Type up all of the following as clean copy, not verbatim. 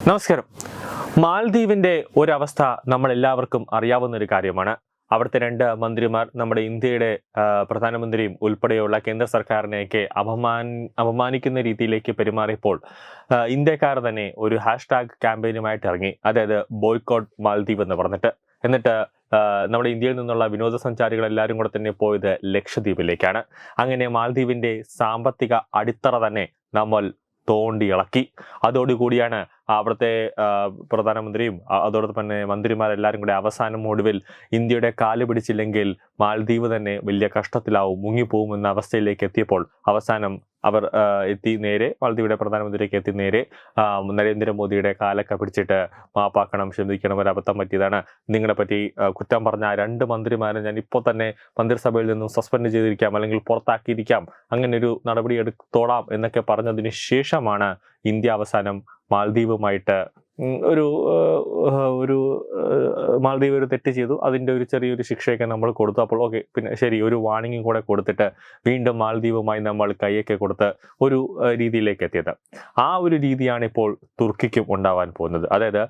നമസ്കാരം. മാൽദ്വീപിന്റെ ഒരവസ്ഥ നമ്മൾ എല്ലാവർക്കും അറിയാവുന്ന ഒരു കാര്യമാണ്. അവിടുത്തെ രണ്ട് മന്ത്രിമാർ നമ്മുടെ ഇന്ത്യയുടെ പ്രധാനമന്ത്രിയും ഉൾപ്പെടെയുള്ള കേന്ദ്ര സർക്കാരിനെയൊക്കെ അപമാനിക്കുന്ന രീതിയിലേക്ക് പെരുമാറിയപ്പോൾ ഇന്ത്യക്കാർ തന്നെ ഒരു #, ക്യാമ്പയിനുമായിട്ട് ഇറങ്ങി. അതായത് ബോയ്ക്കോട്ട് മാൽദ്വീപ് എന്ന് പറഞ്ഞിട്ട്. എന്നിട്ട് നമ്മുടെ ഇന്ത്യയിൽ നിന്നുള്ള വിനോദസഞ്ചാരികൾ എല്ലാവരും കൂടെ തന്നെ പോയത് ലക്ഷദ്വീപിലേക്കാണ്. അങ്ങനെ മാൽദ്വീപിന്റെ സാമ്പത്തിക അടിത്തറ തന്നെ നമ്മൾ തോണ്ടി ഇളക്കി. അതോടുകൂടിയാണ് അവിടുത്തെ പ്രധാനമന്ത്രിയും അതോടൊപ്പം തന്നെ മന്ത്രിമാരെല്ലാവരും കൂടെ അവസാനം ഒടുവിൽ ഇന്ത്യയുടെ കാല് പിടിച്ചില്ലെങ്കിൽ മാൽദ്വീപ് തന്നെ വലിയ കഷ്ടത്തിലാവും, മുങ്ങിപ്പോവും എന്ന അവസ്ഥയിലേക്ക് എത്തിയപ്പോൾ അവസാനം അവർ എത്തി നേരെ മാൽദ്വീപിയുടെ പ്രധാനമന്ത്രിക്ക് എത്തി നേരെ നരേന്ദ്രമോദിയുടെ കാലൊക്കെ പിടിച്ചിട്ട് മാപ്പാക്കണം, ക്ഷമിക്കണം, ഒരു അബദ്ധം പറ്റിയതാണ്, നിങ്ങളെ പറ്റി കുറ്റം പറഞ്ഞ 2 മന്ത്രിമാരെ ഞാൻ ഇപ്പോൾ തന്നെ മന്ത്രിസഭയിൽ നിന്നും സസ്പെൻഡ് ചെയ്തിരിക്കാം, അല്ലെങ്കിൽ പുറത്താക്കിയിരിക്കാം, അങ്ങനെ ഒരു നടപടി എടുത്തോളാം എന്നൊക്കെ പറഞ്ഞതിന് ശേഷമാണ് ഇന്ത്യ അവസാനം മാൽദ്വീപുമായിട്ട് മാൽദ്വീപ് ഒരു തെറ്റ് ചെയ്തു, അതിൻ്റെ ഒരു ചെറിയൊരു ശിക്ഷയൊക്കെ നമ്മൾ കൊടുത്തു. അപ്പോൾ ഓക്കെ, പിന്നെ ശരി, ഒരു വാർണിംഗും കൂടെ കൊടുത്തിട്ട് വീണ്ടും മാൽദ്വീപുമായി നമ്മൾ കൈയൊക്കെ കൊടുത്ത് ഒരു രീതിയിലേക്ക് എത്തിയത്. ആ ഒരു രീതിയാണ് ഇപ്പോൾ തുർക്കിക്കും ഉണ്ടാവാൻ പോകുന്നത്. അതായത്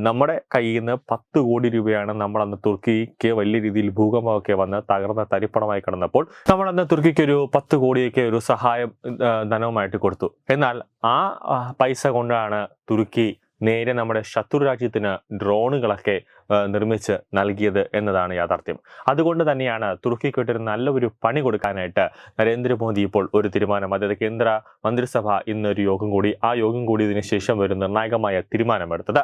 നമ്മുടെ കയ്യിൽ നിന്ന് 10 കോടി രൂപയാണ് നമ്മളന്ന് തുർക്കിക്ക് വലിയ രീതിയിൽ ഭൂകമ്പമൊക്കെ വന്ന് തകർന്ന തരിപ്പണമായി കിടന്നപ്പോൾ നമ്മളന്ന് തുർക്കിക്ക് ഒരു 10 കോടിയൊക്കെ ഒരു സഹായം ധനവുമായിട്ട് കൊടുത്തു. എന്നാൽ ആ പൈസ കൊണ്ടാണ് തുർക്കി നേരെ നമ്മുടെ ശത്രു രാജ്യത്തിന് ഡ്രോണുകളൊക്കെ നിർമ്മിച്ച് നൽകിയത് എന്നതാണ് യാഥാർത്ഥ്യം. അതുകൊണ്ട് തന്നെയാണ് തുർക്കിക്കൊരു നല്ലൊരു പണി കൊടുക്കാനായിട്ട് നരേന്ദ്രമോദി ഇപ്പോൾ ഒരു തീരുമാനം, അതായത് കേന്ദ്ര മന്ത്രിസഭ ഇന്നൊരു യോഗം കൂടി, ആ യോഗം കൂടിയതിനു ശേഷം ഒരു നിർണായകമായ തീരുമാനമെടുത്തത്.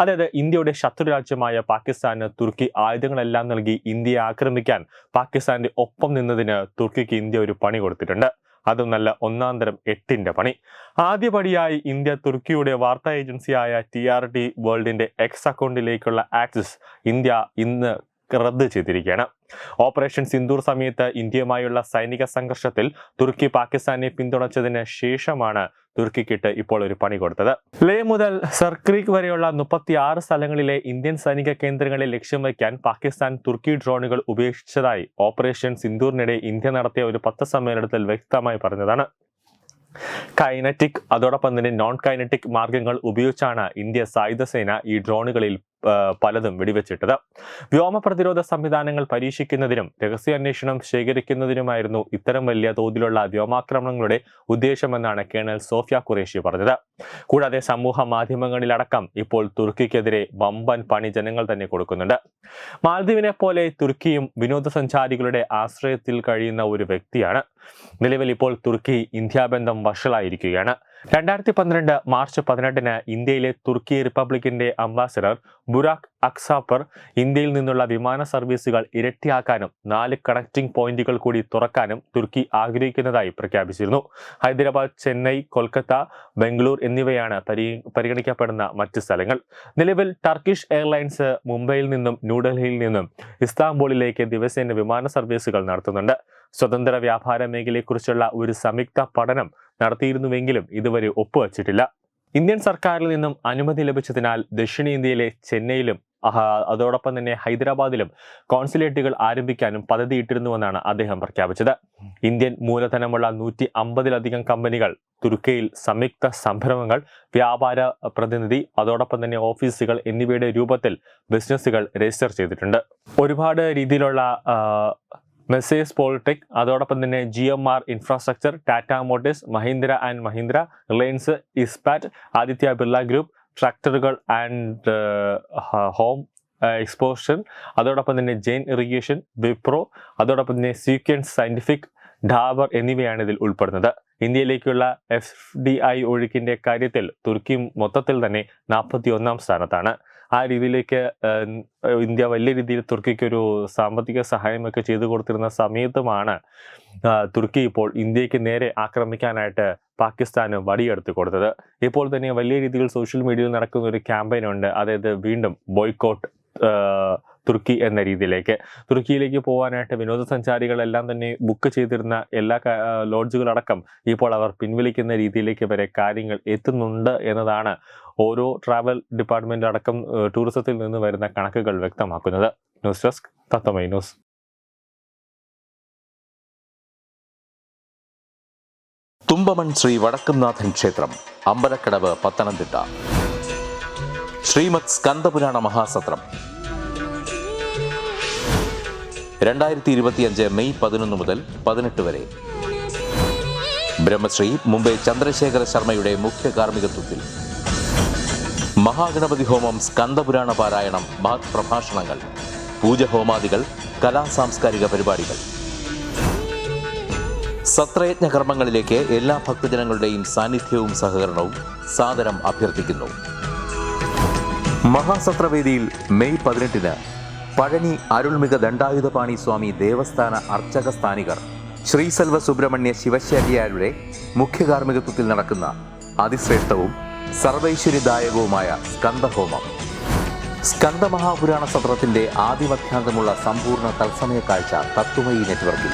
അതായത് ഇന്ത്യയുടെ ശത്രു രാജ്യമായ പാകിസ്ഥാന് തുർക്കി ആയുധങ്ങളെല്ലാം നൽകി ഇന്ത്യയെ ആക്രമിക്കാൻ പാകിസ്ഥാന്റെ ഒപ്പം നിന്നതിന് തുർക്കിക്ക് ഇന്ത്യ ഒരു പണി കൊടുത്തിട്ടുണ്ട്. അതും നല്ല ഒന്നാന്തരം 8ന്റെ പണി. ആദ്യപടിയായി ഇന്ത്യ തുർക്കിയുടെ വാർത്താ ഏജൻസിയായ TRT വേൾഡിന്റെ എക്സ് അക്കൗണ്ടിലേക്കുള്ള ആക്സസ് ഇന്ത്യ ഇന്ന് റദ്ദ് ചെയ്തിരിക്കുകയാണ്. ഓപ്പറേഷൻ സിന്ദൂർ സമയത്ത് ഇന്ത്യയുമായുള്ള സൈനിക സംഘർഷത്തിൽ തുർക്കി പാകിസ്ഥാനെ പിന്തുണച്ചതിന് ശേഷമാണ് തുർക്കിക്കിട്ട് ഇപ്പോൾ ഒരു പണി കൊടുത്തത്. ലേ മുതൽ സർക്രീക്ക് വരെയുള്ള 36 സ്ഥലങ്ങളിലെ ഇന്ത്യൻ സൈനിക കേന്ദ്രങ്ങളെ ലക്ഷ്യം വയ്ക്കാൻ പാകിസ്ഥാൻ തുർക്കി ഡ്രോണുകൾ ഉപേക്ഷിച്ചതായി ഓപ്പറേഷൻ സിന്ദൂറിനിടെ ഇന്ത്യ നടത്തിയ ഒരു പത്രസമ്മേളനത്തിൽ വ്യക്തമായി പറഞ്ഞതാണ്. കൈനറ്റിക് അതോടൊപ്പം തന്നെ നോൺ കൈനറ്റിക് മാർഗങ്ങൾ ഉപയോഗിച്ചാണ് ഇന്ത്യ സായുധ സേന ഈ ഡ്രോണുകളിൽ പലതും വെടിവെച്ചിട്ടത്. വ്യോമ പ്രതിരോധ സംവിധാനങ്ങൾ പരീക്ഷിക്കുന്നതിനും രഹസ്യാന്വേഷണം ശേഖരിക്കുന്നതിനുമായിരുന്നു ഇത്തരം വലിയ തോതിലുള്ള വ്യോമാക്രമണങ്ങളുടെ ഉദ്ദേശമെന്നാണ് കേണൽ സോഫിയ ഖുറേഷി പറഞ്ഞത്. കൂടാതെ സമൂഹ മാധ്യമങ്ങളിലടക്കം ഇപ്പോൾ തുർക്കിക്കെതിരെ വമ്പൻ പണി ജനങ്ങൾ തന്നെ കൊടുക്കുന്നുണ്ട്. മാൽദ്വീപിനെ പോലെ തുർക്കിയും വിനോദസഞ്ചാരികളുടെ ആശ്രയത്തിൽ കഴിയുന്ന ഒരു വ്യക്തിയാണ്. നിലവിൽ ഇപ്പോൾ തുർക്കി ഇന്ത്യ ബന്ധം വഷളായിരിക്കുകയാണ്. 2012 മാർച്ച് 18 ഇന്ത്യയിലെ തുർക്കി റിപ്പബ്ലിക്കിന്റെ അംബാസഡർ ബുറാഖ് അക്സാപ്പർ ഇന്ത്യയിൽ നിന്നുള്ള വിമാന സർവീസുകൾ ഇരട്ടിയാക്കാനും 4 കണക്റ്റിംഗ് പോയിന്റുകൾ കൂടി തുറക്കാനും തുർക്കി ആഗ്രഹിക്കുന്നതായി പ്രഖ്യാപിച്ചിരുന്നു. ഹൈദരാബാദ്, ചെന്നൈ, കൊൽക്കത്ത, ബംഗളൂർ എന്നിവയാണ് പരിഗണിക്കപ്പെടുന്ന മറ്റ് സ്ഥലങ്ങൾ. നിലവിൽ ടർക്കിഷ് എയർലൈൻസ് മുംബൈയിൽ നിന്നും ന്യൂഡൽഹിയിൽ നിന്നും ഇസ്താംബൂളിലേക്ക് ദിവസേന വിമാന സർവീസുകൾ നടത്തുന്നുണ്ട്. സ്വതന്ത്ര വ്യാപാര മേഖലയെക്കുറിച്ചുള്ള ഒരു സംയുക്ത പഠനം നടത്തിയിരുന്നുവെങ്കിലും ഇതുവരെ ഒപ്പുവച്ചിട്ടില്ല. ഇന്ത്യൻ സർക്കാരിൽ നിന്നും അനുമതി ലഭിച്ചതിനാൽ ദക്ഷിണേന്ത്യയിലെ ചെന്നൈയിലും അതോടൊപ്പം തന്നെ ഹൈദരാബാദിലും കോൺസുലേറ്റുകൾ ആരംഭിക്കാനും പദ്ധതിയിട്ടിരുന്നുവെന്നാണ് അദ്ദേഹം പ്രഖ്യാപിച്ചത്. ഇന്ത്യൻ മൂലധനമുള്ള 150ലധികം കമ്പനികൾ തുർക്കിയിൽ സംയുക്ത സംരംഭങ്ങൾ, വ്യാപാര പ്രതിനിധി, അതോടൊപ്പം തന്നെ ഓഫീസുകൾ എന്നിവയുടെ രൂപത്തിൽ ബിസിനസ്സുകൾ രജിസ്റ്റർ ചെയ്തിട്ടുണ്ട്. ഒരുപാട് രീതിയിലുള്ള മെസ്സേഴ്സ് പോളിടെക്, അതോടൊപ്പം തന്നെ GMR infrastructure, Tata Motors, Mahindra and Mahindra, Reliance Ispat, Aditya Birla group, ട്രാക്ടറുകൾ ആൻഡ് ഹോം എക്സ്പോഷൻ, അതോടൊപ്പം തന്നെ ജെയിൻ ഇറിഗേഷൻ, വിപ്രോ, അതോടൊപ്പം തന്നെ സീക്വൻസ് സയന്റിഫിക്, ഡാബർ എന്നിവയാണ് ഇതിൽ ഉൾപ്പെടുന്നത്. ഇന്ത്യയിലേക്കുള്ള FDI ഒഴുക്കിന്റെ കാര്യത്തിൽ തുർക്കി മൊത്തത്തിൽ തന്നെ 41ാം സ്ഥാനത്താണ്. ആ രീതിയിലേക്ക് ഇന്ത്യ വലിയ രീതിയിൽ തുർക്കിക്കൊരു സാമ്പത്തിക സഹായമൊക്കെ ചെയ്തു കൊടുത്തിരുന്ന സമയത്തുമാണ് തുർക്കി ഇപ്പോൾ ഇന്ത്യക്ക് നേരെ ആക്രമിക്കാനായിട്ട് പാകിസ്ഥാന് വടിയെടുത്ത് കൊടുത്തത്. ഇപ്പോൾ തന്നെ വലിയ രീതിയിൽ സോഷ്യൽ മീഡിയയിൽ നടക്കുന്ന ഒരു ക്യാമ്പയിൻ ഉണ്ട്, അതായത് വീണ്ടും ബോയ്ക്കോട്ട് തുർക്കി എന്ന രീതിയിലേക്ക്. തുർക്കിയിലേക്ക് പോകാനായിട്ട് വിനോദസഞ്ചാരികളെല്ലാം തന്നെ ബുക്ക് ചെയ്തിരുന്ന എല്ലാ ലോഡ്ജുകളടക്കം ഇപ്പോൾ അവർ പിൻവലിക്കുന്ന രീതിയിലേക്ക് വരെ കാര്യങ്ങൾ എത്തുന്നുണ്ട് എന്നതാണ് ഓരോ ട്രാവൽ ഡിപ്പാർട്ട്മെന്റ് അടക്കം ടൂറിസത്തിൽ നിന്ന് വരുന്ന കണക്കുകൾ വ്യക്തമാക്കുന്നത്. ന്യൂസ് ഡെസ്ക് തത്വമൈ ന്യൂസ്. തുമ്പമൺ ശ്രീ വടക്കുംനാഥൻ ക്ഷേത്രം, അമ്പലക്കടവ്, പത്തനംതിട്ട. ശ്രീമദ് സ്കന്ദപുരാണ മഹാസത്രം 2025 മെയ് 11 മുതൽ 18 വരെ ബ്രഹ്മശ്രീ മുംബൈ ചന്ദ്രശേഖര ശർമ്മയുടെ മുഖ്യ കാർമ്മികത്വത്തിൽ മഹാഗണപതി ഹോമം, സ്കന്ദപുരാണ പാരായണം, മഹത് പ്രഭാഷണങ്ങൾ, പൂജഹോമാദികൾ, കലാസാംസ്കാരിക പരിപാടികൾ. സത്രയജ്ഞ കർമ്മങ്ങളിലേക്ക് എല്ലാ ഭക്തജനങ്ങളുടെയും സാന്നിധ്യവും സഹകരണവും സാദരം അഭ്യർത്ഥിക്കുന്നു. മഹാസത്രവേദിയിൽ മെയ് 18 പഴനി അരുൾമിക ദണ്ഡായുധപാണി സ്വാമി ദേവസ്ഥാന അർച്ചക സ്ഥാനികർ ശ്രീസെൽവ സുബ്രഹ്മണ്യ ശിവശാരിയാരുടെ മുഖ്യ കാർമ്മികത്വത്തിൽ നടക്കുന്ന അതിശ്രേഷ്ഠവും സർവൈശ്വര്യദായകവുമായ സ്കന്ദഹോമം. സ്കന്ദമഹാപുരാണ സത്രത്തിന്റെ ആദിമധ്യാന്തമുള്ള സമ്പൂർണ്ണ തത്സമയ കാഴ്ച തത്വമയി നെറ്റ്വർക്കിൽ.